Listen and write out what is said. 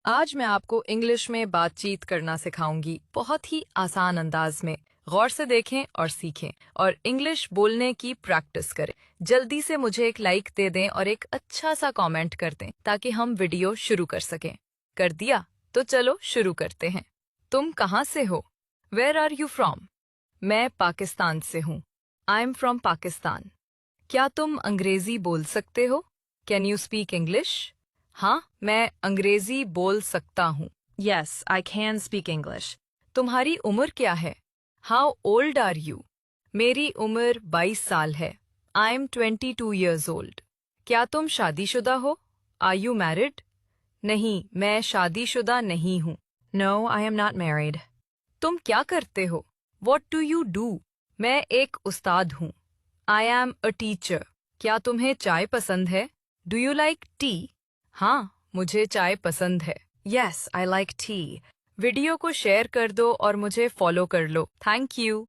आज मैं आपको इंग्लिश में बातचीत करना सिखाऊंगी, बहुत ही आसान अंदाज में। गौर से देखें और सीखें और इंग्लिश बोलने की प्रैक्टिस करें। जल्दी से मुझे एक लाइक दे दें और एक अच्छा सा कमेंट कर दें ताकि हम वीडियो शुरू कर सकें। कर दिया? तो चलो शुरू करते हैं। तुम कहाँ से हो? Where are you from? मैं पाकिस्तान से हूँ। I am from Pakistan. क्या तुम अंग्रेजी बोल सकते हो? Can you speak English? हाँ, मैं अंग्रेजी बोल सकता हूँ। Yes, I can speak English. तुम्हारी उम्र क्या है? How old are you? मेरी उम्र 22 साल है। I am 22 years old. क्या तुम शादीशुदा हो? Are you married? नहीं, मैं शादीशुदा नहीं हूँ। No, I am not married. तुम क्या करते हो? What do you do? मैं एक उस्ताद हूँ। I am a teacher. क्या तुम्हें चाय पसंद है? Do you like tea? हाँ, मुझे चाय पसंद है। Yes, I like tea. Video को शेयर कर दो और मुझे फॉलो कर लो। Thank you.